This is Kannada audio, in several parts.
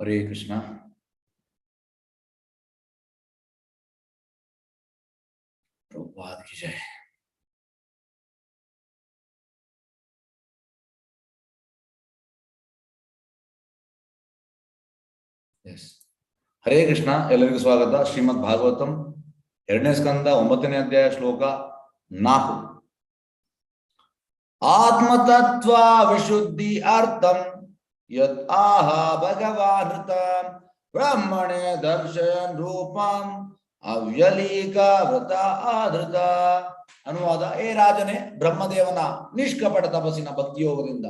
हरे कृष्णा। प्रभुपाद की जय। ಎಸ್ ಹರೇ ಕೃಷ್ಣ. ಎಲ್ಲರಿಗೂ ಸ್ವಾಗತ. ಶ್ರೀಮದ್ ಭಾಗವತಂ 2ನೇ ಸ್ಕಂದ 9ನೇ ಅಧ್ಯಾಯ ಶ್ಲೋಕ 4. ಆತ್ಮತತ್ವ ವಿಶುದ್ಧಿ ಅರ್ಥಂ ಯತ್ ಆಹ ಭಗವಾನೃತ ಬ್ರಹ್ಮಣೇ ದರ್ಶಯನ್ ರೂಪಂ ಅವ್ಯಲೀಕ ವೃತ ಆಧೃತ. ಅನುವಾದ: ಏ ರಾಜನೇ, ಬ್ರಹ್ಮದೇವನ ನಿಷ್ಕಪಟ ತಪಸ್ಸಿನ ಭಕ್ತಿಯೋಗದಿಂದ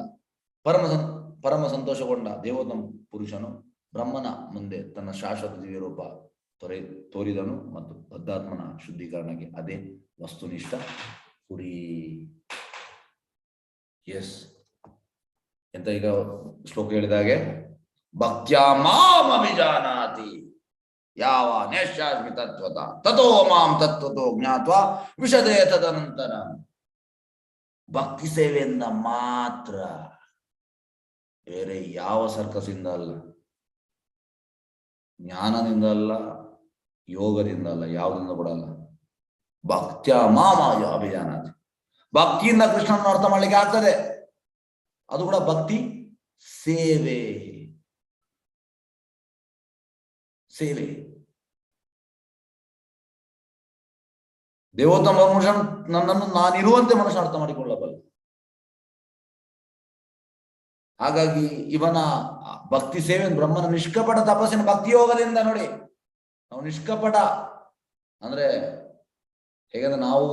ಪರಮ ಸಂತೋಷಗೊಂಡ ದೇವೋತ್ತಮ ಪುರುಷನು ಬ್ರಹ್ಮನ ಮುಂದೆ ತನ್ನ ಶಾಶ್ವತ ದಿವ್ಯ ರೂಪ ತೋರಿದನು ಮತ್ತು ಬದ್ಧಾತ್ಮನ ಶುದ್ಧೀಕರಣಕ್ಕೆ ಅದೇ ವಸ್ತುನಿಷ್ಠ ಕುರಿ. ಎಸ್ ಎಂತ ಈಗ ಶ್ಲೋಕ ಹೇಳಿದಾಗೆ, ಭಕ್ತ್ಯಾ ಮಾಂ ಅಭಿಜಾನಾತಿ ಯಾವ ನೇಷ್ಯಾಸ್ಮಿ ತತ್ವತ ತಥೋ ಮಾಂ ತತ್ವತೋ ಜ್ಞಾತ್ವಾ ವಿಶದೇ ತದನಂತರ. ಭಕ್ತಿ ಸೇವೆಯಿಂದ ಮಾತ್ರ, ಬೇರೆ ಯಾವ ಸರ್ಕಸಿಂದ ಅಲ್ಲ, ಜ್ಞಾನದಿಂದ ಅಲ್ಲ, ಯೋಗದಿಂದ ಅಲ್ಲ, ಯಾವುದರಿಂದ ಕೂಡ ಅಲ್ಲ. ಭಕ್ತ್ಯ ಮಾಮ ಅಭಿಜಾನಾತಿ, ಭಕ್ತಿಯಿಂದ ಕೃಷ್ಣನ ಅರ್ಥ ಮಾಡ್ಲಿಕ್ಕೆ ಆಗ್ತದೆ. ಅದು ಕೂಡ ಭಕ್ತಿ ಸೇವೆ. ಸೇವೆ ದೇವೋತ್ತಮ ಮನುಷ್ಯ ನನ್ನನ್ನು ನಾನಿರುವಂತೆ ಮನುಷ್ಯ ಅರ್ಥ ಮಾಡಿಕೊಳ್ಳಬಲ್ಲ. ಹಾಗಾಗಿ ಇವನ ಭಕ್ತಿ ಸೇವೆ ಬ್ರಹ್ಮನ ನಿಷ್ಕಪಟ ತಪಸ್ಸಿನ ಭಕ್ತಿ ಯೋಗದಿಂದ ನೋಡಿ. ನಾವು ನಿಷ್ಕಪಟ ಅಂದ್ರೆ ಹೇಗಂದ್ರೆ ನಾವು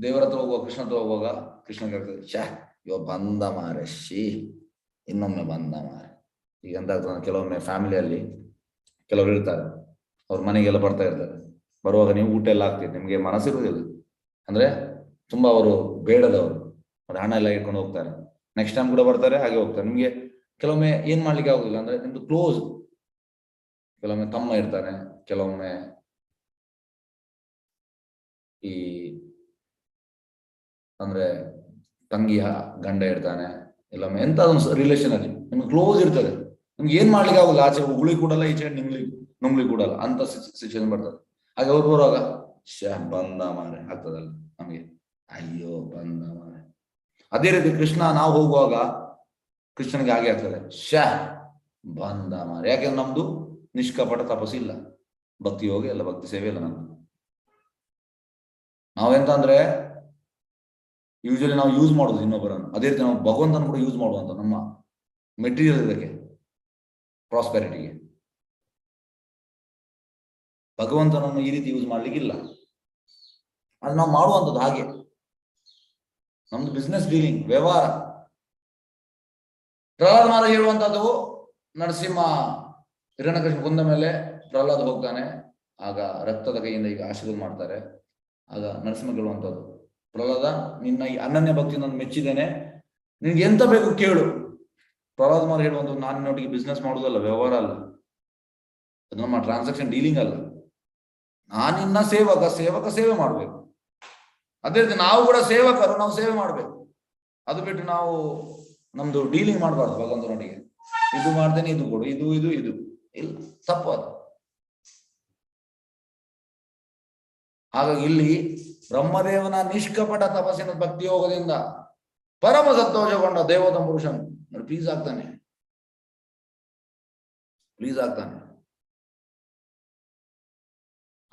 ದೇವರ ಹತ್ರ ಹೋಗುವಾಗ, ಕೃಷ್ಣ ಹತ್ರ ಹೋಗುವಾಗ ಕೃಷ್ಣಗೆ ಆಗ್ತದೆ, ಛಾ ಇವ ಬಂದ ಮಾರೆ, ಶಿ ಇನ್ನೊಮ್ಮೆ ಬಂದ ಮಾರೆ. ಈಗ ಎಂತ ಆಗ್ತದೆ, ಕೆಲವೊಮ್ಮೆ ಫ್ಯಾಮಿಲಿಯಲ್ಲಿ ಕೆಲವರು ಇರ್ತಾರೆ, ಅವ್ರ ಮನೆಗೆಲ್ಲ ಬರ್ತಾ ಇರ್ತಾರೆ. ಬರುವಾಗ ನೀವು ಊಟ ಎಲ್ಲ ಆಗ್ತೀರಿ, ನಿಮ್ಗೆ ಮನಸ್ಸಿರುವುದಿಲ್ಲ. ಅಂದ್ರೆ ತುಂಬಾ ಅವರು ಬೇಡದವರು, ಅವ್ರ ಹಣ ಎಲ್ಲ ಇಟ್ಕೊಂಡು ಹೋಗ್ತಾರೆ. ನೆಕ್ಸ್ಟ್ ಟೈಮ್ ಕೂಡ ಬರ್ತಾರೆ, ಹಾಗೆ ಹೋಗ್ತಾರೆ. ನಿಮ್ಗೆ ಕೆಲವೊಮ್ಮೆ ಏನ್ ಮಾಡ್ಲಿಕ್ಕೆ ಆಗುದಿಲ್ಲ. ಅಂದ್ರೆ ನಿಮ್ದು ಕ್ಲೋಸ್, ಕೆಲವೊಮ್ಮೆ ತಮ್ಮ ಇರ್ತಾನೆ, ಕೆಲವೊಮ್ಮೆ ಈ ಅಂದ್ರೆ ತಂಗಿಯ ಗಂಡ ಇರ್ತಾನೆ, ಎಲ್ಲೊಮ್ಮೆ ಎಂತ ಒಂದು ರಿಲೇಷನ್ ಅಲ್ಲಿ ನಿಮ್ಗೆ ಕ್ಲೋಸ್ ಇರ್ತದೆ. ನಿಮ್ಗೆ ಏನ್ ಮಾಡ್ಲಿಕ್ಕೆ ಆಗುದಿಲ್ಲ, ಆಚೆ ಉಗುಳಿ ಕೂಡಲ್ಲ, ಈಚೆ ನುಂಗ್ಲಿ ಕೂಡಲ್ಲ, ಅಂತ ಸಿಚುವೇಶನ್ ಬರ್ತದೆ. ಹಾಗೆ ಅವ್ರು ಬರುವಾಗ ಬಂದ ಮಾರೆ ಆಗ್ತದಲ್ಲ ನಮ್ಗೆ, ಅಯ್ಯೋ ಬಂದ ಮಾರೆ. ಅದೇ ರೀತಿ ಕೃಷ್ಣ ನಾವು ಹೋಗುವಾಗ ಕೃಷ್ಣನಿಗೆ ಹಾಗೆ ಆಗ್ತದೆ, ಬಂದ ಮಾರೆ. ಯಾಕೆಂದ್ರೆ ನಮ್ದು ನಿಷ್ಕಪಟ ತಪಸ್ಸಿಲ್ಲ, ಭಕ್ತಿ ಯೋಗ ಎಲ್ಲ, ಭಕ್ತಿ ಸೇವೆ ಇಲ್ಲ ನಮ್ದು. ನಾವೆಂತ ಅಂದ್ರೆ ಯೂಶಲಿ ನಾವು ಯೂಸ್ ಮಾಡೋದು ಇನ್ನೊಬ್ಬರನ್ನು. ಅದೇ ರೀತಿ ನಾವು ಭಗವಂತನ ಕೂಡ ಯೂಸ್ ಮಾಡುವಂತ ನಮ್ಮ ಮೆಟೀರಿಯಲ್ ಇದಕ್ಕೆ, ಪ್ರಾಸ್ಪೆರಿಟಿಗೆ. ಭಗವಂತನನ್ನು ಈ ರೀತಿ ಯೂಸ್ ಮಾಡ್ಲಿಕ್ಕಿಲ್ಲ. ಅದು ನಾವು ಮಾಡುವಂಥದ್ದು ಹಾಗೆ. ನಮ್ದು ಬಿಸ್ನೆಸ್ ಡೀಲಿಂಗ್, ವ್ಯವಹಾರ. ಪ್ರಹ್ಲಾದ ಮಹಾರಾಜ್ ಹೇಳುವಂತದ್ದು, ನರಸಿಂಹ ಹಿರಣ್ಯಕಶಿಪು ಕೊಂದ ಮೇಲೆ ಪ್ರಹ್ಲಾದ ಹೋಗ್ತಾನೆ, ಆಗ ರಕ್ತದ ಕೈಯಿಂದ ಈಗ ಆಶೀರ್ವಾದ ಮಾಡ್ತಾರೆ. ಆಗ ನರಸಿಂಹ ಕೇಳುವಂಥದ್ದು, ಪ್ರಹ್ಲಾದ, ನಿನ್ನ ಈ ಅನನ್ಯ ಭಕ್ತಿ ನಾನು ಮೆಚ್ಚಿದ್ದೇನೆ, ನಿನ್ಗೆ ಎಂತ ಬೇಕು ಕೇಳು. ಪ್ರಹ್ಲಾದ ಮಹಾರಾಜ್ ಹೇಳುವಂಥದ್ದು, ನಾನು ನಿನ್ನೊಟ್ಟಿಗೆ ಬಿಸ್ನೆಸ್ ಮಾಡುವುದಲ್ಲ, ವ್ಯವಹಾರ ಅಲ್ಲ, ಅದು ನಮ್ಮ ಟ್ರಾನ್ಸಾಕ್ಷನ್ ಡೀಲಿಂಗ್ ಅಲ್ಲ. ನಾನಿನ್ನ ಸೇವಕ ಸೇವೆ ಮಾಡ್ಬೇಕು. ಅದೇ ರೀತಿ ನಾವು ಕೂಡ ಸೇವಕರು, ನಾವು ಸೇವೆ ಮಾಡ್ಬೇಕು. ಅದು ಬಿಟ್ಟು ನಾವು ನಮ್ದು ಡೀಲಿಂಗ್ ಮಾಡಬಾರ್ದು ಭಗವಂತನೊಟ್ಟಿಗೆ. ಇದು ಮಾಡ್ತೇನೆ, ಇದು ಕೊಡು, ಇದು ಇದು ಇದು ಇಲ್ಲ, ತಪ್ಪು ಅದು. ಹಾಗಾಗಿ ಇಲ್ಲಿ ಬ್ರಹ್ಮದೇವನ ನಿಷ್ಕಪಟ ತಪಸ್ಸಿನ ಭಕ್ತಿ ಯೋಗದಿಂದ ಪರಮ ಸಂತೋಷಗೊಂಡ ದೇವೋತ್ತಮ ಪುರುಷನು ಪ್ಲೀಸ್ ಆಗ್ತಾನೆ.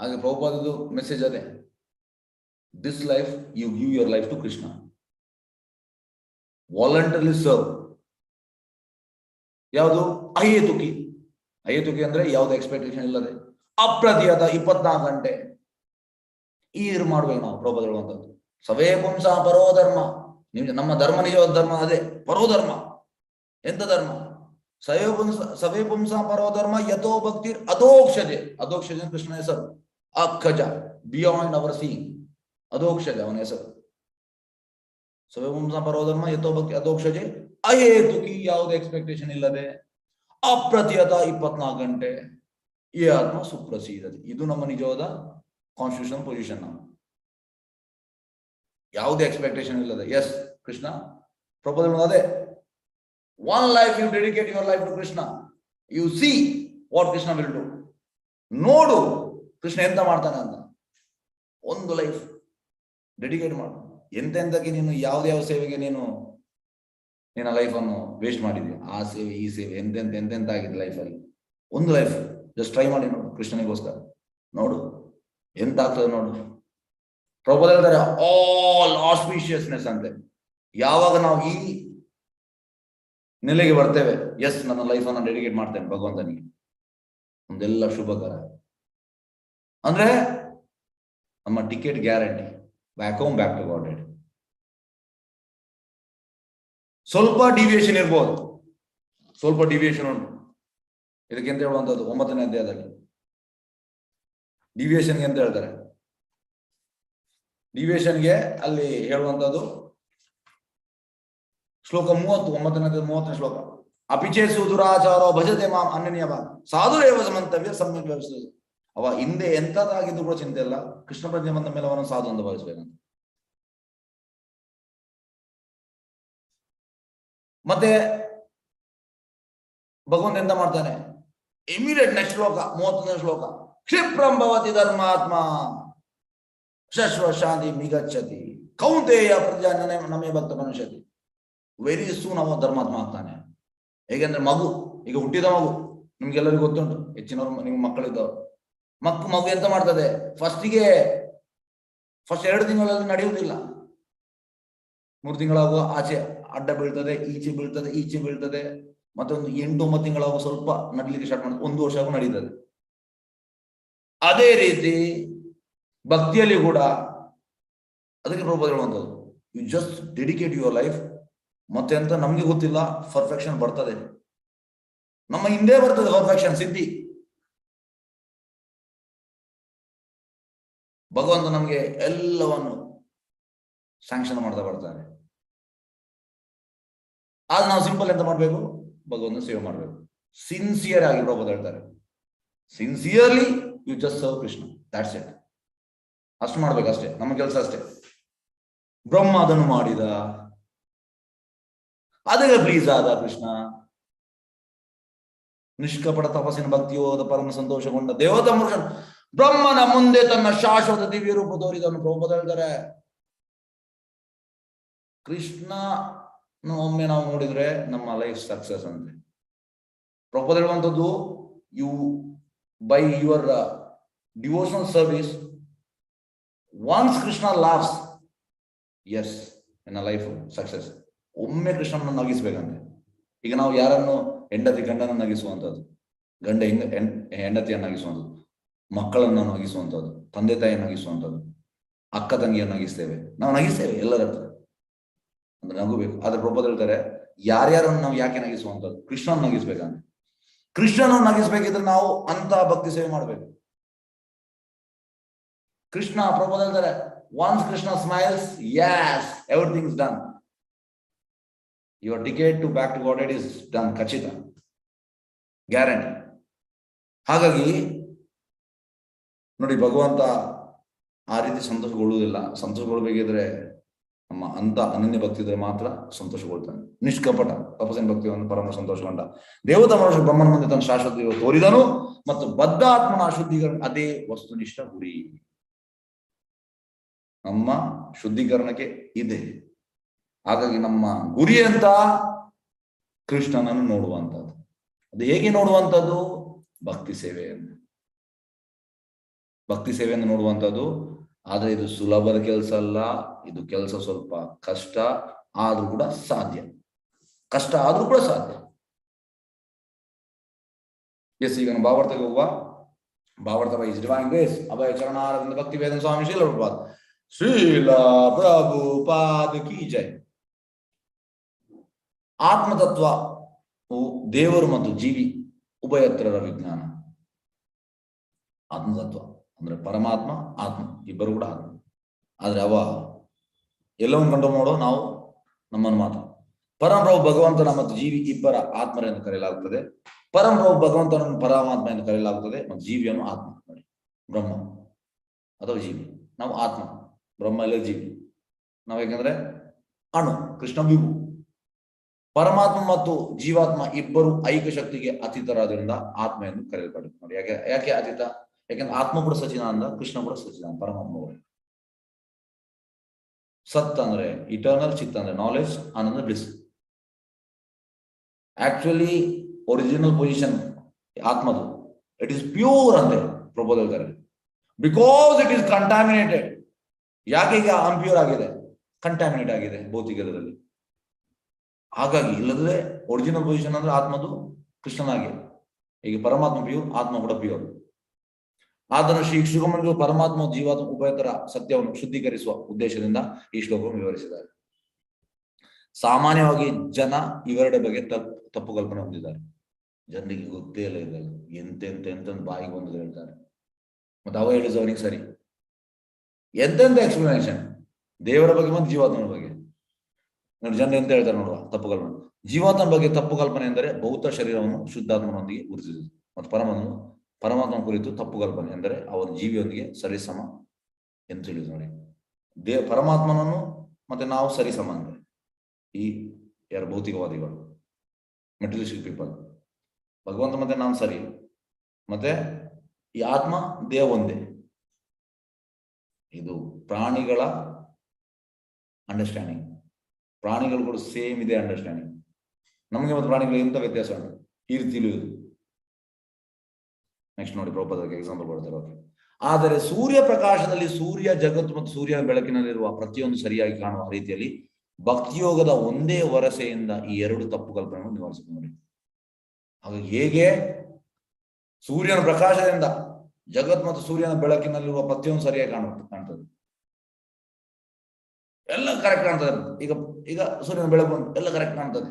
ಹಾಗೆ ಪ್ರಭುಪಾದದ್ದು ಮೆಸೇಜ್ ಅದೇ, this life you give your life to Krishna, voluntarily serve. ಯಾವುದು ಅಹೇತುಕಿ ಅಂದ್ರೆ ಯಾವ್ದು ಎಕ್ಸ್ಪೆಕ್ಟೇಷನ್ ಇಲ್ಲದೆ, ಅಪ್ರತಿಹತ 24 ಗಂಟೆ ಈರು ಮಾಡ್ಬೇಕು ನಾವು. ಪ್ರಭುಪಾದ ಹೇಳುವಂಥದ್ದು, ಸವೇ ಪುಂಸ ಪರೋಧರ್ಮ. ನಮ್ಮ ಧರ್ಮ ನಿಜವಾದ ಧರ್ಮ ಅದೇ ಪರೋಧರ್ಮ. ಎಂತ ಧರ್ಮ? ಸವೇ ಪುಂಸ ಪರೋಧರ್ಮ ಯಥೋ ಭಕ್ತಿ ಅಧೋಕ್ಷಜೆ. ಅಧೋಕ್ಷಜೆ ಕೃಷ್ಣ ಹೆಸರು. ಅಖಜ, ಬಿಯಾಂಡ್ ಅವರ್ ಸೀಯಿಂಗ್. ಅಧೋಕ್ಷಜ ಅವನ ಹೆಸರು. ಸವೇ ಪುಂಸ ಪರೋಧರ್ಮ ಯಥೋ ಭಕ್ತಿ ಅಧೋಕ್ಷಜೆ ಅಹೇತುಕಿ, ಯಾವುದೇ ಎಕ್ಸ್ಪೆಕ್ಟೇಷನ್ ಇಲ್ಲದೆ, ಅಪ್ರತಿಹತ 24 ಗಂಟೆ, ಈ ಆತ್ಮ ಸುಪ್ರಸೀದತೆ. ಇದು ನಮ್ಮ ನಿಜವಾದ ಕಾನ್ಸ್ಟಿಟ್ಯೂಷನ್ ಪೊಸಿಷನ್. ನಾವು ಯಾವುದೇ ಎಕ್ಸ್ಪೆಕ್ಟೇಷನ್ ಇಲ್ಲದೆ, ಎಸ್ ಕೃಷ್ಣ ಪ್ರಪೋಸಲ್ ಅದೇ, one life you dedicate your life to Krishna. You see what Krishna will do. ನೋಡು ಕೃಷ್ಣ ಎಂತ ಮಾಡ್ತಾನೆ ಅಂತ. ಒಂದು ಲೈಫ್ ಡೆಡಿಕೇಟ್ ಮಾಡು. ಎಂತೆಂತಕ್ಕೆ ನೀನು ಯಾವ ಸೇವೆಗೆ ನೀನು ನಿನ್ನ ಲೈಫನ್ನು ವೇಸ್ಟ್ ಮಾಡಿದ್ಯಾ, ಆ ಸೇವೆ ಈ ಸೇವೆ ಎಂತೆಂತ ಆಗಿದೆ ಲೈಫಲ್ಲಿ. ಒಂದು ಲೈಫ್ ಜಸ್ಟ್ ಟ್ರೈ ಮಾಡಿ ನೋಡು ಕೃಷ್ಣನಿಗೋಸ್ಕರ. ನೋಡು ಎಂತ ಆಗ್ತದೆ ನೋಡು. ಪ್ರಭುಪಾದ ಹೇಳ್ತಾರೆ ಆಲ್ ಆಸ್ಪಿಷಿಯಸ್ನೆಸ್ ಅಂತೆ. ಯಾವಾಗ ನಾವು ಈ ನೆಲೆಗೆ ಬರ್ತೇವೆ, ಎಸ್ ನನ್ನ ಲೈಫನ್ನು ಡೆಡಿಕೇಟ್ ಮಾಡ್ತೇನೆ ಭಗವಂತನಿಗೆ, ಒಂದೆಲ್ಲ ಶುಭಕರ ಅಂದ್ರೆ ನಮ್ಮ ticket guarantee, back home, back to God. ಸ್ವಲ್ಪ ಡಿವಿಯೇಷನ್ ಇರ್ಬೋದು, ಸ್ವಲ್ಪ ಡಿವಿಯೇಷನ್ ಉಂಟು. ಇದಕ್ಕೆ ಎಂತ ಹೇಳುವಂಥದ್ದು 9ನೇ ಅಧ್ಯಾಯದಲ್ಲಿ ಡಿವಿಯೇಷನ್ಗೆ ಅಂತ ಹೇಳ್ತಾರೆ. ಡಿವಿಯೇಷನ್ಗೆ ಅಲ್ಲಿ ಹೇಳುವಂಥದ್ದು ಶ್ಲೋಕ 30 ಶ್ಲೋಕ. ಅಪಿಚೇಸು ದುರಾಚಾರೋ ಭಜತೆ ಮಾಂ ಅನನ್ಯವ ಸಾಧುರೇವ ಸಮಂತವ್ಯ ಸಮ್ಯಕ್ ವ್ಯವಸ್ಥೆ. ಅವ ಹಿಂದೆ ಎಂತದಾಗಿದ್ದು ಕೂಡ ಚಿಂತೆ ಇಲ್ಲ, ಕೃಷ್ಣ ಪ್ರಜ್ಞೆ ಬಂದ ಮೇಲೆ ಅವನು ಸಾಧು ಅಂತ ಭಾವಿಸ್ಬೇಕಂತ. ಮತ್ತೆ ಭಗವಂತ ಎಂತ ಮಾಡ್ತಾನೆ, ಇಮಿಡಿಯೇಟ್ ನೆಕ್ಸ್ಟ್ ಶ್ಲೋಕ 31ನೇ ಶ್ಲೋಕ. ಕ್ಷಿಪ್ರಂ ಭವತಿ ಧರ್ಮಾತ್ಮ ಶಶ್ವ ಶಾಂತಿ ಮಿಗಚ್ಚತಿ ಕೌಂತೆಯ ಪ್ರಜಾ ನಮೇ ಭಕ್ತ ಮನುಷ್ಯತಿ. ವೆರಿ ಸೂನ್ ಅವ ಧರ್ಮಾತ್ಮ ಆಗ್ತಾನೆ. ಹೇಗೆಂದ್ರೆ ಮಗು, ಈಗ ಹುಟ್ಟಿದ ಮಗು ನಿಮ್ಗೆಲ್ಲರಿಗೂ ಗೊತ್ತುಂಟು, ಹೆಚ್ಚಿನವ್ರು ನಿಮ್ಗೆ ಮಕ್ಕಳಿದ್ದವ್ರು. ಮಗು ಎಂತ ಮಾಡ್ತದೆ, ಫಸ್ಟ್ 2 ತಿಂಗಳಲ್ಲಿ ನಡೆಯುವುದಿಲ್ಲ. 3 ತಿಂಗಳಾಗುವ ಆಚೆ ಅಡ್ಡ ಬೀಳ್ತದೆ, ಈಚೆ ಬೀಳ್ತದೆ. ಮತ್ತೊಂದು 8-9 ತಿಂಗಳಾಗುವ ಸ್ವಲ್ಪ ನಡಲಿಕ್ಕೆ ಸ್ಟಾರ್ಟ್ ಮಾಡ್ತದೆ, 1 ವರ್ಷ ಆಗುವ ನಡೀತದೆ. ಅದೇ ರೀತಿ ಭಕ್ತಿಯಲ್ಲಿ ಕೂಡ ಅದಕ್ಕೆ ಪ್ರಭುಪಾದ ಹೇಳುವಂಥದ್ದು, you just dedicate your life. ಮತ್ತೆ ಅಂತ ನಮ್ಗೆ ಗೊತ್ತಿಲ್ಲ, ಪರ್ಫೆಕ್ಷನ್ ಬರ್ತದೆ, ನಮ್ಮ ಹಿಂದೆ ಬರ್ತದೆ ಪರ್ಫೆಕ್ಷನ್ ಸಿದ್ಧಿ. ಭಗವಂತ ನಮ್ಗೆ ಎಲ್ಲವನ್ನು ಸ್ಯಾಂಕ್ಷನ್ ಮಾಡ್ತಾ ಬರ್ತಾನೆ. ಆಗ ನಾವು ಸಿಂಪಲ್ ಎಂತ ಮಾಡ್ಬೇಕು, ಭಗವಂತ ಸೇವೆ ಮಾಡ್ಬೇಕು, ಸಿನ್ಸಿಯರ್ ಆಗಿ. ಪ್ರಭುಪಾದ ಹೇಳ್ತಾರೆ sincerely you just serve Krishna, that's it. ಅಷ್ಟು ಮಾಡ್ಬೇಕು, ಅಷ್ಟೇ ನಮ್ಮ ಕೆಲಸ, ಅಷ್ಟೇ. ಬ್ರಹ್ಮ ಅದನ್ನು ಮಾಡಿದ, ಅದಕ್ಕೆ ಪ್ಲೀಸ್ ಆದ ಕೃಷ್ಣ. ನಿಷ್ಕಪಟ ತಪಸ್ಸಿನ ಭಕ್ತಿಯೋದ ಪರಮ ಸಂತೋಷಗೊಂಡ ದೇವತಾ ಪುರುಷನ್ ಬ್ರಹ್ಮನ ಮುಂದೆ ತನ್ನ ಶಾಶ್ವತ ದಿವ್ಯ ರೂಪ ತೋರಿದನು. ಪ್ರಭುಪಾದ ಹೇಳ್ತಾರೆ ಕೃಷ್ಣ ಒಮ್ಮೆ ನಾವು ನೋಡಿದ್ರೆ ನಮ್ಮ ಲೈಫ್ ಸಕ್ಸಸ್ ಅಂತೆ. ಪ್ರಭುಪಾದ ಹೇಳುವಂಥದ್ದು, you by your devotional service once Krishna loves, yes ನನ್ನ ಲೈಫ್ ಸಕ್ಸಸ್. ಒಮ್ಮೆ ಕೃಷ್ಣನ ನಗಿಸ್ಬೇಕಂತೆ. ಈಗ ನಾವು ಯಾರನ್ನು ಹೆಂಡತಿ ಗಂಡನ ನಗಿಸುವಂಥದ್ದು, ಗಂಡ ಹೆಂಡತಿಯನ್ನು ನಗಿಸುವಂಥದ್ದು, ಮಕ್ಕಳನ್ನು ನಗಿಸುವಂಥದ್ದು, ತಂದೆ ತಾಯಿಯನ್ನು ನಗಿಸುವಂಥದ್ದು, ಅಕ್ಕ ತಂಗಿಯನ್ನು ನಗಿಸ್ತೇವೆ, ನಾವು ನಗಿಸ್ತೇವೆ ಎಲ್ಲರ ಹತ್ರ, ಅಂದ್ರೆ ನಗಬೇಕು. ಆದ್ರೆ ಪ್ರಭುಪಾದ ಹೇಳ್ತಾರೆ ಯಾರ್ಯಾರನ್ನು ನಾವು ಯಾಕೆ ನಗಿಸುವಂಥದ್ದು, ಕೃಷ್ಣನ ನಗಿಸ್ಬೇಕಂತ. ಕೃಷ್ಣನ ನಗಿಸ್ಬೇಕಿದ್ರೆ ನಾವು ಅಂತ ಭಕ್ತಿ ಸೇವೆ ಮಾಡ್ಬೇಕು. ಕೃಷ್ಣ ಪ್ರಭುಪಾದ ಹೇಳ್ತಾರೆ once Krishna smiles, yes everything is done, your ticket to back to God is done, ಖಚಿತ, ಗ್ಯಾರಂಟಿ. ಹಾಗಾಗಿ ನೋಡಿ, ಭಗವಂತ ಆ ರೀತಿ ಸಂತೋಷಗೊಳ್ಳುವುದಿಲ್ಲ. ಸಂತೋಷಗೊಳ್ಬೇಕಿದ್ರೆ ನಮ್ಮ ಅಂತ ಅನನ್ಯ ಭಕ್ತಿ ಇದ್ರೆ ಮಾತ್ರ ಸಂತೋಷಗೊಳ್ತಾನೆ. ನಿಷ್ಕಪಟ ತಪಸ್ಸಿನ ಭಕ್ತಿಯನ್ನು ಪರಮ ಸಂತೋಷಗೊಂಡ ದೇವತಾ ಮನುಷ್ಯ ಬ್ರಹ್ಮನ ಮುಂದೆ ತನ್ನ ಶಾಶ್ವತ ತೋರಿದನು ಮತ್ತು ಬದ್ಧಾತ್ಮನ ಶುದ್ಧೀಕರಣ ಅದೇ ವಸ್ತುನಿಷ್ಠ ಗುರಿ. ನಮ್ಮ ಶುದ್ಧೀಕರಣಕ್ಕೆ ಇದೆ. ಹಾಗಾಗಿ ನಮ್ಮ ಗುರಿ ಅಂತ ಕೃಷ್ಣನನ್ನು ನೋಡುವಂಥದ್ದು. ಅದು ಹೇಗೆ ನೋಡುವಂಥದ್ದು, ಭಕ್ತಿ ಸೇವೆಯನ್ನು, ಭಕ್ತಿ ಸೇವೆಯನ್ನು ನೋಡುವಂಥದ್ದು. ಆದ್ರೆ ಇದು ಸುಲಭದ ಕೆಲಸ ಅಲ್ಲ, ಇದು ಕೆಲಸ ಸ್ವಲ್ಪ ಕಷ್ಟ ಆದ್ರೂ ಕೂಡ ಸಾಧ್ಯ, ಕಷ್ಟ ಆದ್ರೂ ಕೂಡ ಸಾಧ್ಯ. ಎಸ್, ಈಗ ನಾವು ಭಾವಾರ್ಥಕ್ಕೆ ಹೋಗುವ. ಭಾವಾರ್ಥ ಬೈ ಡಿವೈನ್ ಗ್ರೇಸ್ ಅಭಯ ಚರಣಾರವಿಂದ ಭಕ್ತಿ ವೇದಾಂತ ಸ್ವಾಮಿ ಶ್ರೀಲ ಪ್ರಭುಪಾದ ಶ್ರೀಲ ಪ್ರಭುಪಾದ ಕಿ ಜೈ. ಆತ್ಮತತ್ವ ದೇವರು ಮತ್ತು ಜೀವಿ ಉಭಯತ್ರರ ವಿಜ್ಞಾನ. ಆತ್ಮತತ್ವ ಅಂದ್ರೆ ಪರಮಾತ್ಮ, ಆತ್ಮ ಇಬ್ಬರು ಕೂಡ ಆತ್ಮ. ಆದ್ರೆ ಅವ ಎಲ್ಲವನ್ನು ಕಂಡು ನೋಡೋ ನಾವು ನಮ್ಮನ್ನು ಮಾತ್ರ. ಪರಮಪ್ರಭು ಭಗವಂತನ ಮತ್ತು ಜೀವಿ ಇಬ್ಬರ ಆತ್ಮರೆಂದು ಕರೆಯಲಾಗುತ್ತದೆ. ಪರಮಪ್ರಭು ಭಗವಂತನನ್ನು ಪರಮಾತ್ಮ ಎಂದು ಕರೆಯಲಾಗುತ್ತದೆ ಮತ್ತು ಜೀವಿಯನ್ನು ಆತ್ಮ, ನೋಡಿ, ಬ್ರಹ್ಮ ಅಥವಾ ಜೀವಿ. ನಾವು ಆತ್ಮ, ಬ್ರಹ್ಮ ಎಲ್ಲ ಜೀವಿ. ನಾವು ಯಾಕಂದ್ರೆ ಅಣು, ಕೃಷ್ಣ ವಿಭು. ಪರಮಾತ್ಮ ಮತ್ತು ಜೀವಾತ್ಮ ಇಬ್ಬರು ಐಕ ಶಕ್ತಿಗೆ ಅತೀತರಾದ್ರಿಂದ ಆತ್ಮ ಎಂದು ಕರೆಯಲ್ಪಡುತ್ತೆ. ನೋಡಿ ಯಾಕೆ ಯಾಕೆ ಅತೀತ? ಯಾಕೆಂದ್ರೆ ಆತ್ಮ ಕೂಡ ಸಚಿದಾನಂದ, ಕೃಷ್ಣ ಕೂಡ ಸಚಿದಾನಂದ, ಪರಮಾತ್ಮ ಕೂಡ. ಸತ್ ಅಂದ್ರೆ ಇಟರ್ನಲ್, ಚಿತ್ ಅಂದ್ರೆ ನಾಲೆಜ್, ಆನಂದ ಬ್ಲಿಸ್. ಆಕ್ಚುಲಿ ಒರಿಜಿನಲ್ ಪೊಸಿಷನ್ ಆತ್ಮದು ಇಟ್ ಇಸ್ ಪ್ಯೂರ್ ಅಂತೆ ಪ್ರಭುಪಾದ ಹೇಳ್ತಾರೆ. Because it is contaminated. ಯಾಕೆ ಈಗ ಅಂಪ್ಯೂರ್ ಆಗಿದೆ? ಕಂಟಾಮಿನೇಟ್ ಆಗಿದೆ ಭೌತಿಕದಲ್ಲಿ. ಹಾಗಾಗಿ ಇಲ್ಲದ್ರೆ ಒರಿಜಿನಲ್ ಪೊಸಿಷನ್ ಅಂದ್ರೆ ಆತ್ಮದು ಕೃಷ್ಣನಾಗೆ. ಈಗ ಪರಮಾತ್ಮ ಪ್ಯೂರ್, ಆತ್ಮ ಕೂಡ ಪ್ಯೂರ್. ಆತನು ಶ್ರೀ ಶ್ರೀಗುಮನಿಗಳು ಪರಮಾತ್ಮ ಜೀವಾತ್ಮ ಉಭಯತರ ಸತ್ಯವನ್ನು ಶುದ್ಧೀಕರಿಸುವ ಉದ್ದೇಶದಿಂದ ಈ ಶ್ಲೋಕವನ್ನು ವಿವರಿಸಿದ್ದಾರೆ. ಸಾಮಾನ್ಯವಾಗಿ ಜನ ಇವೆರಡ ಬಗ್ಗೆ ತಪ್ಪು ಕಲ್ಪನೆ ಹೊಂದಿದ್ದಾರೆ. ಜನರಿಗೆ ಗೊತ್ತೇ ಇಲ್ಲ ಇದೆಲ್ಲ, ಎಂತೆಂತ ಬಾಯಿಗೆ ಬಂದು ಹೇಳ್ತಾರೆ. ಮತ್ತೆ ಅವ ಹೇಳಿದ ಅವನಿಗೆ ಸರಿ, ಎಂತೆಂತ ಎಕ್ಸ್ಪ್ಲನೇಷನ್ ದೇವರ ಬಗ್ಗೆ ಮತ್ತು ಜೀವಾತ್ಮನ ಬಗ್ಗೆ. ನೋಡಿ ಜನರು ಎಂತ ಹೇಳ್ತಾರೆ ನೋಡುವ ತಪ್ಪು ಕಲ್ಪನೆ. ಜೀವಾತ್ಮನ ಬಗ್ಗೆ ತಪ್ಪು ಕಲ್ಪನೆ ಎಂದರೆ ಭೌತ ಶರೀರವನ್ನು ಶುದ್ಧಾತ್ಮನೊಂದಿಗೆ ಗುರುತಿಸುವುದು. ಮತ್ತು ಪರಮಾತ್ಮನ ಕುರಿತು ತಪ್ಪು ಕಲ್ಪನೆ ಎಂದರೆ ಅವನ ಜೀವಿಯೊಂದಿಗೆ ಸರಿಸಮ ಎಂದು ತಿಳಿದು. ನೋಡಿ ಪರಮಾತ್ಮನನ್ನು ಮತ್ತೆ ನಾವು ಸರಿಸಮ ಅಂದ್ರೆ ಈ ಯಾರು ಭೌತಿಕವಾದಿಗಳು, ಮೆಟೀರಿಯಲಿಸ್ಟಿಕ್ ಪೀಪಲ್. ಭಗವಂತ ಮತ್ತೆ ನಾವು ಸರಿ, ಮತ್ತೆ ಈ ಆತ್ಮ ದೇಹ ಒಂದೇ. ಇದು ಪ್ರಾಣಿಗಳ ಅಂಡರ್ಸ್ಟ್ಯಾಂಡಿಂಗ್. ಪ್ರಾಣಿಗಳು ಕೂಡ ಸೇಮ್ ಇದೆ ಅಂಡರ್ಸ್ಟ್ಯಾಂಡಿಂಗ್. ನಮಗೆ ಮತ್ತು ಪ್ರಾಣಿಗಳು ಎಂತ ವ್ಯತ್ಯಾಸ ಉಂಟು ಈ ರೀತಿ ತಿಳಿಯುವುದು. ನೆಕ್ಸ್ಟ್ ನೋಡಿ ಪ್ರಭುಪಾದಕ್ಕೆ ಎಕ್ಸಾಂಪಲ್ ಕೊಡ್ತಾರೆ. ಓಕೆ, ಆದರೆ ಸೂರ್ಯ ಪ್ರಕಾಶದಲ್ಲಿ ಸೂರ್ಯ ಜಗತ್ತು ಮತ್ತು ಸೂರ್ಯನ ಬೆಳಕಿನಲ್ಲಿರುವ ಪ್ರತಿಯೊಂದು ಸರಿಯಾಗಿ ಕಾಣುವ ರೀತಿಯಲ್ಲಿ ಭಕ್ತಿಯೋಗದ ಒಂದೇ ವರಸೆಯಿಂದ ಈ ಎರಡು ತಪ್ಪು ಕಲ್ಪನೆಗಳನ್ನು ನಿವಾರಿಸುತ್ತೆ. ನೋಡಿ ಹಾಗಾಗಿ ಹೇಗೆ ಸೂರ್ಯನ ಪ್ರಕಾಶದಿಂದ ಜಗತ್ ಮತ್ತು ಸೂರ್ಯನ ಬೆಳಕಿನಲ್ಲಿರುವ ಪ್ರತಿಯೊಂದು ಸರಿಯಾಗಿ ಕಾಣ್ತದೆ, ಎಲ್ಲ ಕರೆಕ್ಟ್ ಕಾಣ್ತದೆ. ಈಗ ಸೂರ್ಯನ ಬೆಳಕು ಎಲ್ಲ ಕರೆಕ್ಟ್ ಕಾಣ್ತದೆ.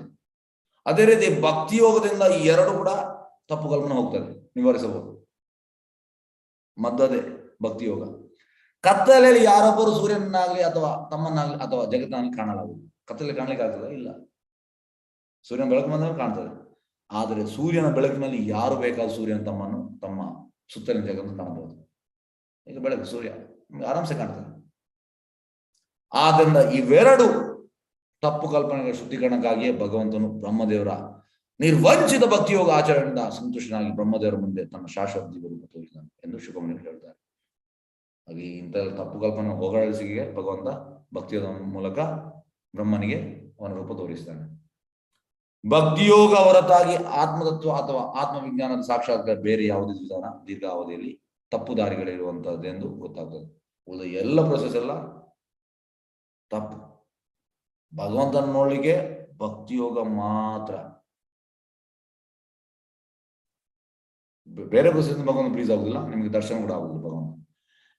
ಅದೇ ರೀತಿ ಭಕ್ತಿಯೋಗದಿಂದ ಈ ಎರಡು ಕೂಡ ತಪ್ಪು ಕಲ್ಪನೆ ಹೋಗ್ತದೆ, ನಿವಾರಿಸಬಹುದು. ಮದ್ದದೇ ಭಕ್ತಿಯೋಗ. ಕತ್ತಲೆಯಲ್ಲಿ ಯಾರೊಬ್ಬರು ಸೂರ್ಯನನ್ನಾಗ್ಲಿ ಅಥವಾ ತಮ್ಮನ್ನಾಗ್ಲಿ ಅಥವಾ ಜಗತ್ತನ್ನಾಗ್ಲಿ ಕಾಣಲಾಗುವುದು. ಕತ್ತಲೆ ಕಾಣ್ಲಿಕ್ಕೆ ಆಗ್ತದೆ? ಇಲ್ಲ. ಸೂರ್ಯನ ಬೆಳಕು ಬಂದಾಗ ಕಾಣ್ತದೆ. ಆದರೆ ಸೂರ್ಯನ ಬೆಳಕಿನಲ್ಲಿ ಯಾರು ಬೇಕಾದ ಸೂರ್ಯನ ತಮ್ಮನ್ನು ತಮ್ಮ ಸುತ್ತಲಿನ ಜಗತ್ತು ಕಾಣಬಹುದು. ಈಗ ಬೆಳಕು ಸೂರ್ಯ ಆರಾಮ್ಸೆ ಕಾಣ್ತದೆ. ಆದ್ದರಿಂದ ಇವೆರಡು ತಪ್ಪು ಕಲ್ಪನೆಗಳ ಶುದ್ಧೀಕರಣಕ್ಕಾಗಿಯೇ ಭಗವಂತನು ಬ್ರಹ್ಮದೇವರ ನಿರ್ವಂಚಿತ ಭಕ್ತಿಯೋಗ ಆಚರಣೆಯಿಂದ ಸಂತುಷ್ಟನಾಗಿ ಬ್ರಹ್ಮದೇವರ ಮುಂದೆ ತನ್ನ ಶಾಶ್ವತ ಜೀವನ ತೋರಿಸಿದ್ದಾನೆ ಎಂದು ಶುಕಮುನಿಗಳು ಹೇಳ್ತಾರೆ. ಹಾಗೆ ಇಂಥ ತಪ್ಪು ಕಲ್ಪನೆ ಹೋಗಡಿಸಿಗೆ ಭಗವಂತ ಭಕ್ತಿಯೋಗ ಮೂಲಕ ಬ್ರಹ್ಮನಿಗೆ ಅವನ ರೂಪ ತೋರಿಸ್ತಾನೆ. ಭಕ್ತಿಯೋಗ ಹೊರತಾಗಿ ಆತ್ಮತತ್ವ ಅಥವಾ ಆತ್ಮವಿಜ್ಞಾನದ ಸಾಕ್ಷಾತ್ಕಾರ ಬೇರೆ ಯಾವುದೇ ವಿಧಾನ ದೀರ್ಘಾವಧಿಯಲ್ಲಿ ತಪ್ಪು ದಾರಿಗಳಿರುವಂತಹದ್ದೆಂದು ಗೊತ್ತಾಗ್ತದೆ. ಎಲ್ಲ ಪ್ರೊಸೆಸ್ ಎಲ್ಲ ತಪ್ಪು. ಭಗವಂತನ ನೋಡ್ಲಿಕ್ಕೆ ಭಕ್ತಿಯೋಗ ಮಾತ್ರ. ಬೇರೆ ಪ್ರೊಸೆಸ್ ಭಗವಂತ ಪ್ಲೀಸ್ ಆಗುದಿಲ್ಲ, ನಿಮಗೆ ದರ್ಶನ ಕೂಡ ಆಗುದಿಲ್ಲ. ಭಗವಂತ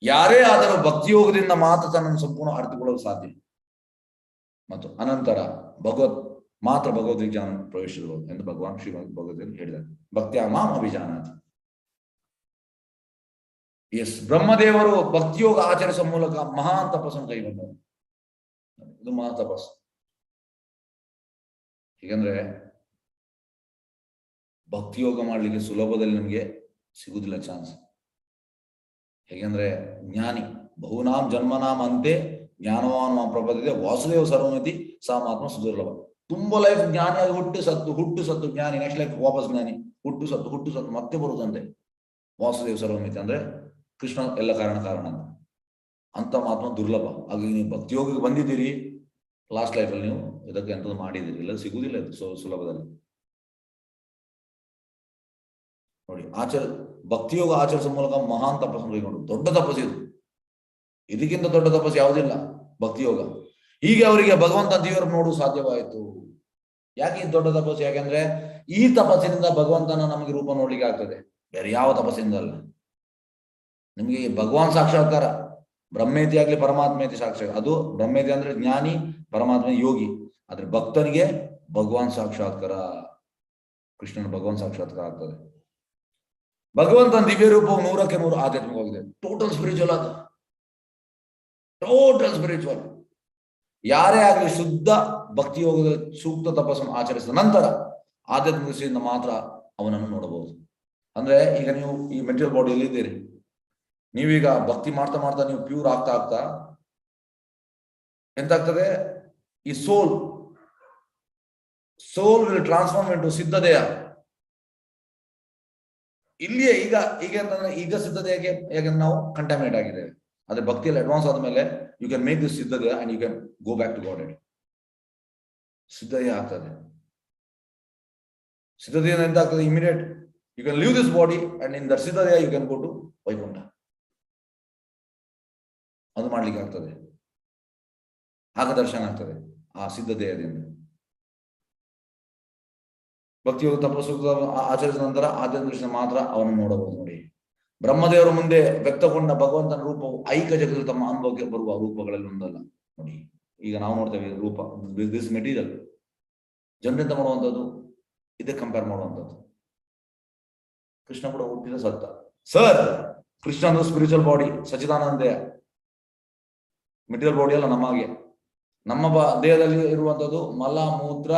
ಯಾರೇ ಆದರೂ ಭಕ್ತಿಯೋಗದಿಂದ ಮಾತ್ರ ತನ್ನನ್ನು ಸಂಪೂರ್ಣ ಅರಿತುಕೊಳ್ಳಲು ಸಾಧ್ಯ. ಮತ್ತು ಅನಂತರ ಭಗವದ್ ವಿಜ್ಞಾನ ಪ್ರವೇಶಿಸಬಹುದು ಎಂದು ಭಗವಾನ್ ಶ್ರೀಮದ್ ಭಗವದ್ಗೀತೆಯಲ್ಲಿ ಹೇಳಿದ್ದಾರೆ. ಭಕ್ತಿಯ ಮಾಂ ಅಭಿಜಾನಾತಿ. ಎಸ್, ಬ್ರಹ್ಮದೇವರು ಭಕ್ತಿಯೋಗ ಆಚರಿಸುವ ಮೂಲಕ ಮಹಾನ್ ತಪಸ್ಸನ್ನು ಕೈಗೊಂಡರು. ಇದು ಮಹಾ ತಪಸ್ಸು. ಹೀಗಂದ್ರೆ ಭಕ್ತಿಯೋಗ ಮಾಡ್ಲಿಕ್ಕೆ ಸುಲಭದಲ್ಲಿ ನಮಗೆ ಸಿಗುದಿಲ್ಲ ಚಾನ್ಸ್. ಹೇಗೆಂದ್ರೆ ಜ್ಞಾನಿ ಬಹುನಾಂ ಜನ್ಮನಾಂ ಅಂತೆ ಜ್ಞಾನವಾನ್ ಮಾಂ ಪ್ರಪದ್ಯತೆ ವಾಸುದೇವ ಸರ್ವಮಿತಿ ಸಾಮಾತ್ಮ ಸುದುರ್ಲಭ. ತುಂಬಾ ಲೈಫ್ ಜ್ಞಾನಿಯಾಗಿ ಹುಟ್ಟು ಸತ್ತು ಜ್ಞಾನಿ, ನೆಕ್ಸ್ಟ್ ಲೈಫ್ ವಾಪಸ್ ಜ್ಞಾನಿ, ಹುಟ್ಟು ಸತ್ತು ಮತ್ತೆ ಬರುವುದಂತೆ. ವಾಸುದೇವ ಸರ್ವಮಿತಿ ಅಂದ್ರೆ ಕೃಷ್ಣ ಎಲ್ಲ ಕಾರಣ ಅಂತ ಮಾತ್ಮ ದುರ್ಲಭ. ಹಾಗಾಗಿ ನೀವು ಭಕ್ತಿಯೋಗಕ್ಕೆ ಬಂದಿದ್ದೀರಿ, ಲಾಸ್ಟ್ ಲೈಫಲ್ಲಿ ನೀವು ಇದಕ್ಕೆ ಎಂತ ಮಾಡಿದಿರಿ, ಇಲ್ಲ ಸಿಗುದಿಲ್ಲ ಇದು ಸುಲಭದಲ್ಲಿ. ನೋಡಿ ಭಕ್ತಿಯೋಗ ಆಚರಿಸುವ ಮೂಲಕ ಮಹಾನ್ ತಪಸ್ಸನ್ನು ಕೈಗೊಂಡು ದೊಡ್ಡ ತಪಸ್ಸು ಇದು. ಇದಕ್ಕಿಂತ ದೊಡ್ಡ ತಪಸ್ಸು ಯಾವುದಿಲ್ಲ ಭಕ್ತಿಯೋಗ. ಹೀಗೆ ಅವರಿಗೆ ಭಗವಂತ ದೇವರು ನೋಡು ಸಾಧ್ಯವಾಯಿತು. ಯಾಕೆ ಈ ದೊಡ್ಡ ತಪಸ್ಸು? ಯಾಕೆಂದ್ರೆ ಈ ತಪಸ್ಸಿನಿಂದ ಭಗವಂತನ ನಮಗೆ ರೂಪ ನೋಡ್ಲಿಕ್ಕೆ ಆಗ್ತದೆ, ಬೇರೆ ಯಾವ ತಪಸ್ಸಿಂದ ಅಲ್ಲ. ನಿಮಗೆ ಭಗವಾನ್ ಸಾಕ್ಷಾತ್ಕಾರ ಬ್ರಹ್ಮೇತಿ ಆಗ್ಲಿ ಪರಮಾತ್ಮೇತಿ ಸಾಕ್ಷಾತ್, ಅದು ಬ್ರಹ್ಮೇತಿ ಅಂದ್ರೆ ಜ್ಞಾನಿ, ಪರಮಾತ್ಮ ಯೋಗಿ. ಆದ್ರೆ ಭಕ್ತನಿಗೆ ಭಗವಾನ್ ಸಾಕ್ಷಾತ್ಕಾರ, ಕೃಷ್ಣನ ಭಗವಾನ್ ಸಾಕ್ಷಾತ್ಕಾರ ಆಗ್ತದೆ. ಭಗವಂತನ ದಿವ್ಯ ರೂಪವು 100ಕ್ಕೆ 100 ಆಧ್ಯಾತ್ಮಿಕವಾಗಿದೆ. ಟೋಟಲ್ ಸ್ಪಿರಿಚುವಲ್ ಅದು, ಟೋಟಲ್ ಸ್ಪಿರಿಚುವಲ್. ಯಾರೇ ಆಗಲಿ ಶುದ್ಧ ಭಕ್ತಿಯೋಗದ ಸೂಕ್ತ ತಪಸ್ಸನ್ನು ಆಚರಿಸಿದ ನಂತರ ಆಧ್ಯಾತ್ಮಿಕ ದೃಷ್ಟಿಯಿಂದ ಮಾತ್ರ ಅವನನ್ನು ನೋಡಬಹುದು. ಅಂದ್ರೆ ಈಗ ನೀವು ಈ ಮೆಟೀರಿಯಲ್ ಬಾಡಿಯಲ್ಲಿ ಇದ್ದೀರಿ, ನೀವೀಗ ಭಕ್ತಿ ಮಾಡ್ತಾ ಮಾಡ್ತಾ ನೀವು ಪ್ಯೂರ್ ಆಗ್ತಾ ಎಂತಾಗ್ತದೆ, ಈ ಸೋಲ್ ಸೋಲ್ ವಿಲ್ ಟ್ರಾನ್ಸ್ಫಾರ್ಮ್ ಇಂಟು ಸಿದ್ಧತೆಯ. ಇಲ್ಲಿಯೇ ಈಗ ಅಂತಂದ್ರೆ ಈಗ ಸಿದ್ಧತೆಗೆ ಯಾಕಂದ್ರೆ ನಾವು ಕಂಟಾಮಿನೇಟ್ ಆಗಿದ್ದೇವೆ. ಆದ್ರೆ ಭಕ್ತಿಯಲ್ಲಿ ಅಡ್ವಾನ್ಸ್ ಆದ್ಮೇಲೆ ಯು ಕ್ಯಾನ್ ಮೇಕ್ ದಿಸ್ ಸಿದ್ಧತೆ and you can go back to God. ಸಿದ್ಧತೆ ಆಗ್ತದೆ. ಸಿದ್ಧತೆಯಿಂದ ಎಂತ ಆಗ್ತದೆ? Immediate you can leave this body and in that ಸಿದ್ಧತೆ you can go to Vaikuntha. ಅದು ಮಾಡ್ಲಿಕ್ಕೆ ಆಗ್ತದೆ. ಆಗ ದರ್ಶನ ಆಗ್ತದೆ ಆ ಸಿದ್ಧತೆಯದಿಂದ. ಭಕ್ತಿಯೋಗ ತಪಸ್ಸು ಆಚರಿಸಿದ ನಂತರ ಆಧ್ಯಾತ್ಮಿಕ ದೃಷ್ಟಿಯಿಂದ ಮಾತ್ರ ಅವನು ನೋಡಬಹುದು. ನೋಡಿ, ಬ್ರಹ್ಮದೇವರ ಮುಂದೆ ವ್ಯಕ್ತಗೊಂಡ ಭಗವಂತನ ರೂಪವು ಐಕ ಜಗದಲ್ಲಿ ತಮ್ಮ ಅನುಭವಕ್ಕೆ ಬರುವ ರೂಪಗಳಲ್ಲಿ ಒಂದಲ್ಲ. ನೋಡಿ, ಈಗ ನಾವು ನೋಡ್ತೇವೆ ರೂಪ, ದಿಸ್ ಮೆಟೀರಿಯಲ್ ಜನರಿಂದ ಮಾಡುವಂಥದ್ದು, ಇದೇ ಕಂಪೇರ್ ಮಾಡುವಂಥದ್ದು. ಕೃಷ್ಣ ಕೂಡ ಹುಟ್ಟಿದ ಸತ್ತ ಸರ್. ಕೃಷ್ಣ ಅಂದ್ರೆ ಸ್ಪಿರಿಚುವಲ್ ಬಾಡಿ, ಸಚ್ಚಿದಾನಂದ ಮೆಟೀರಿಯಲ್ ಬಾಡಿ ಅಲ್ಲ. ನಮಗೆ ನಮ್ಮ ದೇಹದಲ್ಲಿ ಇರುವಂತದ್ದು ಮಲ, ಮೂತ್ರ,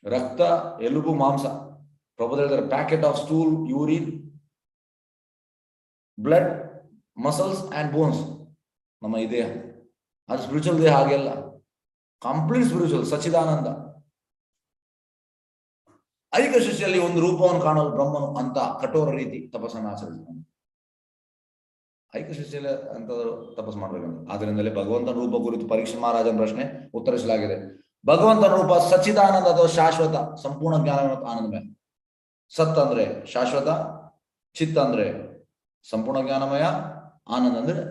ರಕ್ತ, ಎಲುಬು, ಮಾಂಸ. ಪ್ರಭುಗಳು ಹೇಳಿದ್ದಾರೆ packet of stool, urine, blood, muscles and bones ನಮ್ಮ ಈ ದೇಹ. ಅದು ಸ್ಪಿರಿಚುವಲ್ ದೇಹ ಹಾಗೆಲ್ಲ, ಕಂಪ್ಲೀಟ್ ಸ್ಪಿರಿಚುವಲ್ ಸಚ್ಚಿದಾನಂದ. ಐಕ ಸೃಷ್ಟಿಯಲ್ಲಿ ಒಂದು ರೂಪವನ್ನು ಕಾಣಲು ಬ್ರಹ್ಮನು ಅಂತ ಕಠೋರ ರೀತಿ ತಪಸ್ಸನ್ನು ಆಚರಿಸಿದ್ದಾನೆ. ಐಕ ಸೃಷ್ಟಿಯಲ್ಲಿ ಅಂತ ತಪಸ್ಸು ಮಾಡ್ಬೇಕಂತ. ಆದ್ರಿಂದಲೇ ಭಗವಂತನ ರೂಪ ಕುರಿತು ಪರೀಕ್ಷೆ ಮಹಾರಾಜನ ಪ್ರಶ್ನೆ ಉತ್ತರಿಸಲಾಗಿದೆ. ಭಗವಂತನ ರೂಪ ಸಚ್ಚಿದಾನಂದ ಅಥವಾ ಶಾಶ್ವತ, ಸಂಪೂರ್ಣ ಜ್ಞಾನ ಮತ್ತು ಆನಂದಮಯ. ಸತ್ ಅಂದ್ರೆ ಶಾಶ್ವತ, ಚಿತ್ ಅಂದ್ರೆ ಸಂಪೂರ್ಣ ಜ್ಞಾನಮಯ, ಆನಂದ ಅಂದ್ರೆ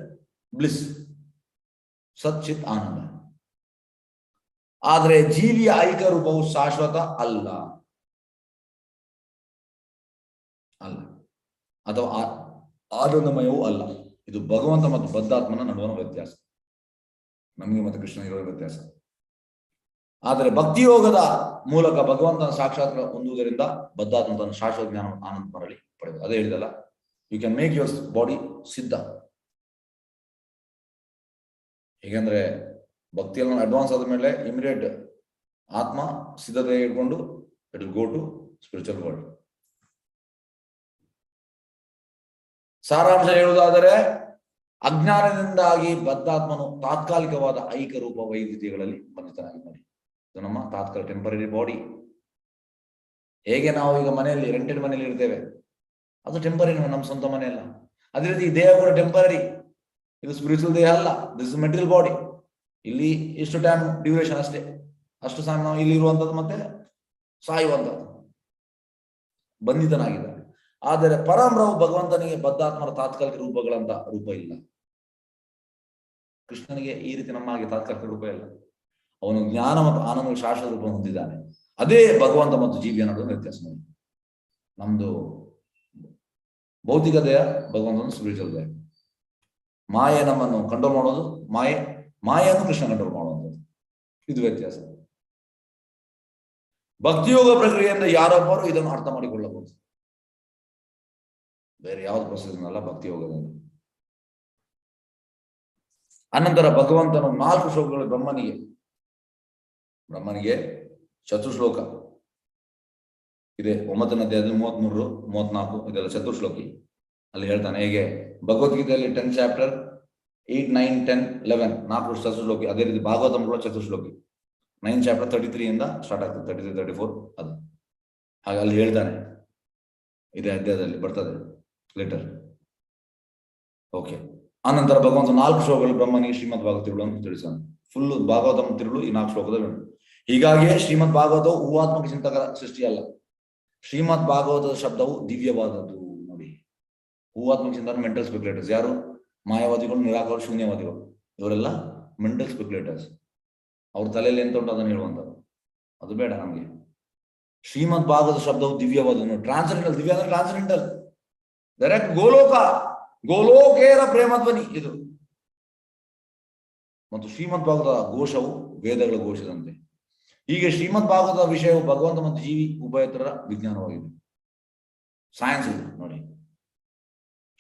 ಬ್ಲಿಸ್. ಸತ್, ಚಿತ್, ಆನಂದ. ಆದ್ರೆ ಜೀವಿಯ ಐಕ ರೂಪವು ಶಾಶ್ವತ ಅಲ್ಲ ಅಥವಾ ಆನಂದಮಯವೂ ಅಲ್ಲ. ಇದು ಭಗವಂತ ಮತ್ತು ಬದ್ಧಾತ್ಮನ ನಡುವಣ ವ್ಯತ್ಯಾಸ, ನಮಗೆ ಮತ್ತು ಕೃಷ್ಣ ಇರುವ ವ್ಯತ್ಯಾಸ. ಆದರೆ ಭಕ್ತಿಯೋಗದ ಮೂಲಕ ಭಗವಂತನ ಸಾಕ್ಷಾತ್ಕಾರ ಹೊಂದುವುದರಿಂದ ಬದ್ಧಾತ್ಮ ತನ್ನ ಶಾಶ್ವತ ಜ್ಞಾನ ಆನಂದ ಮರಳಿ ಪಡೆಯುವುದು. ಅದೇ ಹೇಳಿದಲ್ಲ, you can make your body ಸಿದ್ಧ. ಹೇಗೆಂದ್ರೆ ಭಕ್ತಿಯಲ್ಲಿ ಅಡ್ವಾನ್ಸ್ ಆದ ಮೇಲೆ ಇಮಿಡಿಯೇಟ್ ಆತ್ಮ ಸಿದ್ಧತೆ ಇಟ್ಕೊಂಡು it will go to spiritual world. ಸಾರಾಂಶ ಹೇಳುವುದಾದರೆ, ಅಜ್ಞಾನದಿಂದಾಗಿ ಬದ್ಧಾತ್ಮನು ತಾತ್ಕಾಲಿಕವಾದ ಐಕ ರೂಪ ವೈದ್ಯತೆಗಳಲ್ಲಿ ಬಂಧಿತನಾಗಿದ್ದಾನೆ. ಇದು ನಮ್ಮ ತಾತ್ಕಾಲಿಕ ಟೆಂಪರರಿ ಬಾಡಿ. ಹೇಗೆ ನಾವು ಈಗ ಮನೆಯಲ್ಲಿ ರೆಂಟೆಡ್ ಮನೆಯಲ್ಲಿ ಇರ್ತೇವೆ, ಅದು ಟೆಂಪರರಿ, ನಮ್ಮ ಸ್ವಂತ ಮನೆ ಅಲ್ಲ. ಅದೇ ರೀತಿ ಈ ದೇಹ ಕೂಡ ಟೆಂಪರರಿ. ಇದು ಸ್ಪಿರಿಚುವಲ್ ದೇಹ ಅಲ್ಲ, ದಿಸ್ ಇಸ್ ಮೆಟೀರಿಯಲ್ ಬಾಡಿ. ಇಲ್ಲಿ ಇಷ್ಟು ಟೈಮ್ ಡ್ಯೂರೇಷನ್ ಅಷ್ಟೇ, ಅಷ್ಟು ಸಮಯ ನಾವು ಇಲ್ಲಿ ಇರುವಂತದ್ದು ಮತ್ತೆ ಸಾಯುವಂಥದ್ದು, ಬಂಧಿತನಾಗಿದ್ದಾನೆ. ಆದರೆ ಪರಬ್ರಹ್ಮ ಭಗವಂತನಿಗೆ ಬದ್ಧಾತ್ಮರ ತಾತ್ಕಾಲಿಕ ರೂಪಗಳಂತ ರೂಪ ಇಲ್ಲ. ಕೃಷ್ಣನಿಗೆ ಈ ರೀತಿ ನಮ್ಮ ಹಾಗೆ ತಾತ್ಕಾಲಿಕ ರೂಪ ಇಲ್ಲ. ಅವನು ಜ್ಞಾನ ಮತ್ತು ಆನಂದ ಶಾಶ್ವತ ರೂಪ ಹೊಂದಿದ್ದಾನೆ. ಅದೇ ಭಗವಂತ ಮತ್ತು ಜೀವಿಯ ನಡುವೆ ವ್ಯತ್ಯಾಸ. ನಮ್ದು ಭೌತಿಕ ದೇಹ, ಭಗವಂತನ ಸ್ಪಿರಿಚುವಲ್ ದೇಹ. ಮಾಯೆ ನಮ್ಮನ್ನು ಕಂಟ್ರೋಲ್ ಮಾಡೋದು, ಮಾಯೆಯನ್ನು ಕೃಷ್ಣ ಕಂಟ್ರೋಲ್ ಮಾಡುವಂಥದ್ದು. ಇದು ವ್ಯತ್ಯಾಸ. ಭಕ್ತಿಯೋಗ ಪ್ರಕ್ರಿಯೆಯಿಂದ ಯಾರೊಬ್ಬರು ಇದನ್ನು ಅರ್ಥ ಮಾಡಿಕೊಳ್ಳಬಹುದು. ಬೇರೆ ಯಾವ್ದು ಪ್ರೊಸೆಸ್ ಅಲ್ಲ, ಭಕ್ತಿಯೋಗದಿಂದ. ಅನಂತರ ಭಗವಂತನು 4 ಶ್ಲೋಕಗಳು ಬ್ರಹ್ಮನಿಗೆ ಚತುಶ್ಲೋಕ ಇದೆ. 9ನೇ ಅಧ್ಯಾಯದಲ್ಲಿ 33, 34 ಇದೆಲ್ಲ ಚತುಶ್ಲೋಕಿ. ಅಲ್ಲಿ ಹೇಳ್ತಾನೆ ಹೇಗೆ ಭಗವದ್ಗೀತೆಯಲ್ಲಿ 10th ಚಾಪ್ಟರ್ 8, 9, 10, 11 4 ಚತುಶ್ಲೋಕಿ. ಅದೇ ರೀತಿ ಭಾಗವತಂ ಕೂಡ ಚತುಶ್ಲೋಕಿ. 9th ಚಾಪ್ಟರ್ 33 ಇಂದ ಸ್ಟಾರ್ಟ್ ಆಗ್ತದೆ, 33, 34 ಅದು. ಹಾಗೆ ಅಲ್ಲಿ ಹೇಳ್ತಾನೆ, ಇದೇ ಅಧ್ಯಾಯದಲ್ಲಿ ಬರ್ತದೆ ಲೆಟರ್. ಓಕೆ. ಆನಂತರ ಭಗವಂತ 4 ಶ್ಲೋಕಗಳು ಬ್ರಹ್ಮನಿಗೆ ಶ್ರೀಮದ್ ಭಾಗವತ ತಿರುಳನ್ನು ತಿಳಿಸಾನೆ. ಫುಲ್ ಭಾಗವತಂ ತಿರುಳು ಈ 4 ಶ್ಲೋಕದಲ್ಲಿ ಉಂಟು. ಹೀಗಾಗಿಯೇ ಶ್ರೀಮದ್ ಭಾಗವತವು ಊಹಾತ್ಮಕ ಚಿಂತಕರ ಸೃಷ್ಟಿಯಲ್ಲ. ಶ್ರೀಮದ್ ಭಾಗವತದ ಶಬ್ದವು ದಿವ್ಯವಾದದ್ದು. ನೋಡಿ, ಊಹಾತ್ಮಕ ಚಿಂತಕ ಮೆಂಟಲ್ ಸ್ಪೆಕ್ಯುಲೇಟರ್ಸ್. ಯಾರು? ಮಾಯಾವಾದಿಗಳು, ನಿರಾಕರರು, ಶೂನ್ಯವಾದಿಗಳು. ಇವರೆಲ್ಲ ಮೆಂಟಲ್ ಸ್ಪೆಕ್ಯುಲೇಟರ್ಸ್. ಅವ್ರ ತಲೆಯಲ್ಲಿ ಎಂತ ಉಂಟು ಅದನ್ನು ಹೇಳುವಂಥದ್ದು, ಅದು ಬೇಡ ನಮ್ಗೆ. ಶ್ರೀಮದ್ ಭಾಗವತ ಶಬ್ದವು ದಿವ್ಯವಾದದ್ದು. ಟ್ರಾನ್ಸೆಂಡೆಂಟಲ್. ದಿವ್ಯ ಅಂದ್ರೆ ಟ್ರಾನ್ಸೆಂಡೆಂಟಲ್, ಡೈರೆಕ್ಟ್ ಗೋಲೋಕೇರ ಪ್ರೇಮಧ್ವನಿ ಇದು. ಮತ್ತು ಶ್ರೀಮದ್ ಭಾಗವತ ಘೋಷವು ವೇದಗಳ ಘೋಷದಂತೆ. ಹೀಗೆ ಶ್ರೀಮದ್ ಭಾಗವತ ವಿಷಯವು ಭಗವಂತ ಮತ್ತು ಜೀವಿ ಉಭಯತರ ವಿಜ್ಞಾನವಾಗಿದೆ, ಸೈನ್ಸ್ ಇದು. ನೋಡಿ,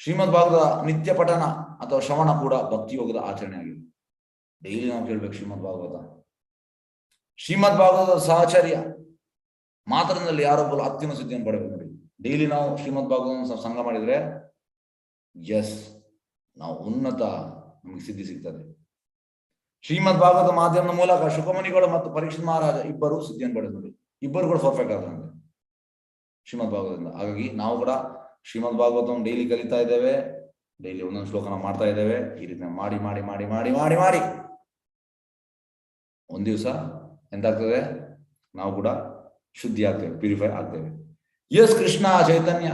ಶ್ರೀಮದ್ ಭಾಗವತ ನಿತ್ಯ ಪಠನ ಅಥವಾ ಶ್ರವಣ ಕೂಡ ಭಕ್ತಿಯೋಗದ ಆಚರಣೆ ಆಗಿದೆ. ಡೈಲಿ ನಾವು ಕೇಳ್ಬೇಕು ಶ್ರೀಮದ್ ಭಾಗವತ. ಶ್ರೀಮದ್ ಭಾಗವತದ ಸಹಚರ್ಯ ಮಾತ್ರದಲ್ಲಿ ಯಾರೊಬ್ಬರು ಅತ್ಯುನ್ನ ಸಿದ್ಧಿಯನ್ನು ಪಡೆಯಬೇಕು. ನೋಡಿ, ಡೈಲಿ ನಾವು ಶ್ರೀಮದ್ ಭಾಗವತ ಸಂಘ ಮಾಡಿದ್ರೆ ಎಸ್ ನಾವು ಉನ್ನತ ನಮಗೆ ಸಿದ್ಧಿ ಸಿಗ್ತದೆ. ಶ್ರೀಮದ್ ಭಾಗವತ ಮಾಧ್ಯಮದ ಮೂಲಕ ಶುಕಮುನಿಗಳು ಮತ್ತು ಪರೀಕ್ಷಿತ್ ಮಹಾರಾಜ ಇಬ್ಬರು ಸಿದ್ಧಿಯನ್ನು ಪಡೆದರು. ಇಬ್ಬರು ಕೂಡ ಪರ್ಫೆಕ್ಟ್ ಆದ್ರಂತೆ ಶ್ರೀಮದ್ ಭಾಗವತದಿಂದ. ಹಾಗಾಗಿ ನಾವು ಕೂಡ ಶ್ರೀಮದ್ ಭಾಗವತವನ್ನು ಡೈಲಿ ಕಲಿತಾ ಇದ್ದೇವೆ, ಡೈಲಿ ಒಂದೊಂದು ಶ್ಲೋಕನ ಮಾಡ್ತಾ ಇದ್ದೇವೆ. ಈ ರೀತಿ ಮಾಡಿ ಮಾಡಿ ಮಾಡಿ ಮಾಡಿ ಮಾಡಿ ಮಾಡಿ ಒಂದ್ ದಿವಸ ಎಂತಾಗ್ತದೆ, ನಾವು ಕೂಡ ಶುದ್ಧಿ ಆಗ್ತೇವೆ, ಪ್ಯೂರಿಫೈ ಆಗ್ತೇವೆ. ಎಸ್ ಕೃಷ್ಣ ಚೈತನ್ಯ